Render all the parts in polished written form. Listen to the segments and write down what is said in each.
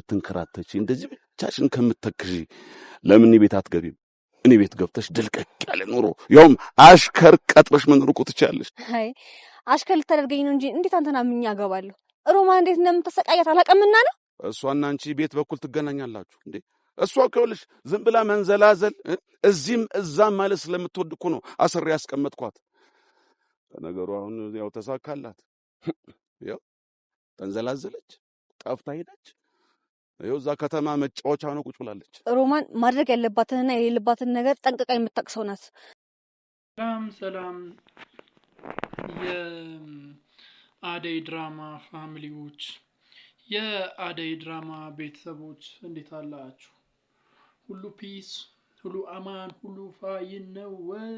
ከምትንከራተቺ እንደዚህ ብቻሽን ከምትተክዢ ለምን ቤት አትገቢም? እኔ ቤት ገብተሽ ድልቀቅ ያለ ኑሮ ያውም አሽከር ቀጥረሽ መኖር እኮ ትችያለሽ። አይ አሽከር ልታደርገኝ ነው እንጂ እንዴት አንተና ምኛ አገባለሁ? ሮማን እንዴት እንደምትሰቃያት አላውቅምና ነው። እሷና አንቺ ቤት በኩል ትገናኛላችሁ እንዴ? እሷ ከውልሽ ዝም ብላ መንዘላዘል እዚህም እዛም ማለት ስለምትወድ እኮ ነው አስሬ ያስቀመጥኳት። ነገሩ አሁን ያው ተሳካላት። ያው ተንዘላዘለች፣ ጠፍታ ሄደች። ያው እዛ ከተማ መጫወቻ ነው ቁጭ ብላለች። ሮማን ማድረግ ያለባትንና የሌለባትን ነገር ጠንቅቃ የምታውቅ ሰው ናት። ሰላም የአደይ ድራማ ፋሚሊዎች፣ የአደይ ድራማ ቤተሰቦች እንዴት አላችሁ? ሁሉ ፒስ፣ ሁሉ አማን፣ ሁሉ ፋይን ነው ወይ?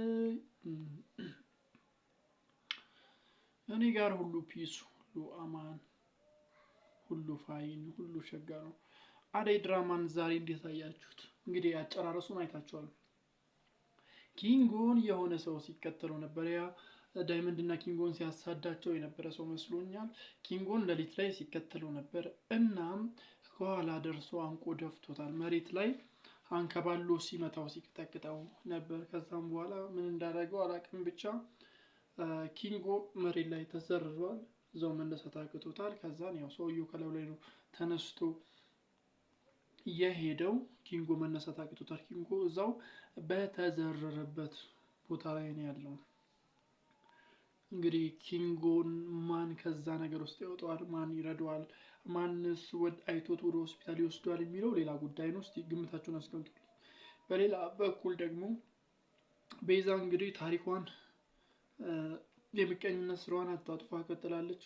እኔ ጋር ሁሉ ፒስ፣ ሁሉ አማን፣ ሁሉ ፋይን፣ ሁሉ ሸጋ ነው። አደይ ድራማን ዛሬ እንዴት አያችሁት? እንግዲህ አጨራረሱን አይታችኋል። ኪንጎን የሆነ ሰው ሲከተለው ነበር። ያ ዳይመንድ እና ኪንጎን ሲያሳዳቸው የነበረ ሰው መስሎኛል። ኪንጎን ሌሊት ላይ ሲከተለው ነበር። እናም ከኋላ ደርሶ አንቆ ደፍቶታል። መሬት ላይ አንከባሎ ሲመታው ሲቀጠቅጠው ነበር። ከዛም በኋላ ምን እንዳደረገው አላውቅም። ብቻ ኪንጎ መሬት ላይ ተዘርሯል። እዛው መነሳት አቅቶታል። ከዛን ያው ሰውየው ከላዩ ላይ ነው ተነስቶ የሄደው። ኪንጎ መነሳት አቅቶታል። ኪንጎ እዛው በተዘረረበት ቦታ ላይ ነው ያለው። እንግዲህ ኪንጎን ማን ከዛ ነገር ውስጥ ያወጣዋል? ማን ይረዳዋል? ማንስ አይቶት ወደ ሆስፒታል ይወስዷል የሚለው ሌላ ጉዳይ ነው። እስቲ ግምታችሁን አስቀምጡልኝ። በሌላ በኩል ደግሞ ቤዛ እንግዲህ ታሪኳን የምቀኝነት ስራዋን አጣጥፋ ቀጥላለች።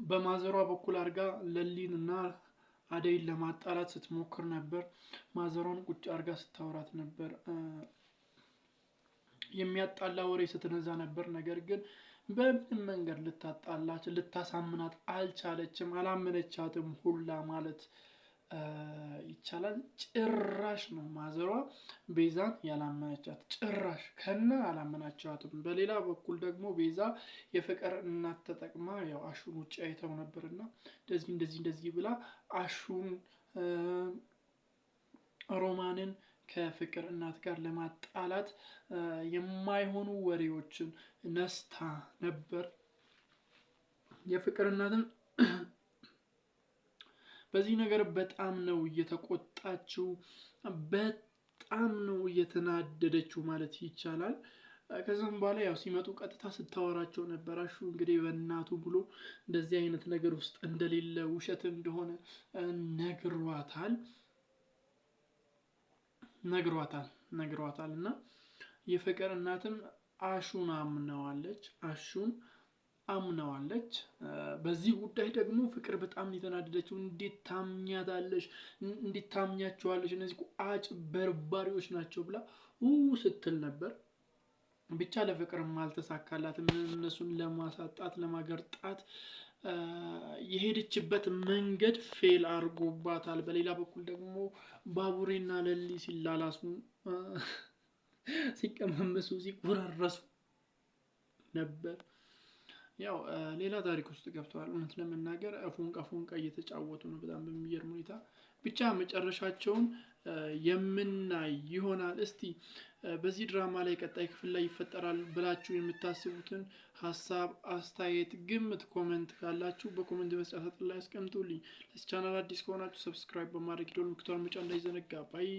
በማዘሯ በኩል አድርጋ ለሊንና አደይን ለማጣላት ስትሞክር ነበር። ማዘሯን ቁጭ አድርጋ ስታወራት ነበር። የሚያጣላ ወሬ ስትነዛ ነበር። ነገር ግን በምን መንገድ ልታሳምናት አልቻለችም። አላመነቻትም ሁላ ማለት ይቻላል። ጭራሽ ነው ማዘሯ ቤዛን ያላመነቻት፣ ጭራሽ ከነ አላመናቻትም። በሌላ በኩል ደግሞ ቤዛ የፍቅር እናት ተጠቅማ ያው አሹን ውጭ አይተው ነበርና እንደዚህ ብላ አሹን ሮማንን ከፍቅር እናት ጋር ለማጣላት የማይሆኑ ወሬዎችን ነስታ ነበር። የፍቅር እናትም በዚህ ነገር በጣም ነው እየተቆጣችው፣ በጣም ነው እየተናደደችው ማለት ይቻላል። ከዛም በኋላ ያው ሲመጡ ቀጥታ ስታወራቸው ነበር። አሹ እንግዲህ በእናቱ ብሎ እንደዚህ አይነት ነገር ውስጥ እንደሌለ ውሸት እንደሆነ ነግሯታል እና የፍቅር እናትም አሹን አምነዋለች። በዚህ ጉዳይ ደግሞ ፍቅር በጣም የተናደደችው፣ እንዴት ታምኛቸዋለች እነዚህ አጭበርባሪዎች ናቸው ብላ ስትል ነበር። ብቻ ለፍቅርም አልተሳካላትም። እነሱን ለማሳጣት ለማገርጣት የሄደችበት መንገድ ፌል አድርጎባታል። በሌላ በኩል ደግሞ ባቡሬና ለሊ ሲላላሱ፣ ሲቀማመሱ፣ ሲቆራረሱ ነበር። ያው ሌላ ታሪክ ውስጥ ገብተዋል። እውነት ለመናገር ፎንቃ እየተጫወቱ ነው በጣም በሚገርም ሁኔታ። ብቻ መጨረሻቸውን የምናይ ይሆናል። እስቲ በዚህ ድራማ ላይ ቀጣይ ክፍል ላይ ይፈጠራል ብላችሁ የምታስቡትን ሐሳብ፣ አስተያየት፣ ግምት ኮሜንት ካላችሁ በኮሜንት መስጫ ሳጥን ላይ አስቀምጡልኝ። ለዚህ ቻናል አዲስ ከሆናችሁ ሰብስክራይብ በማድረግ ደወል ምልክቱን መጫን እንዳይዘነጋ። ባይ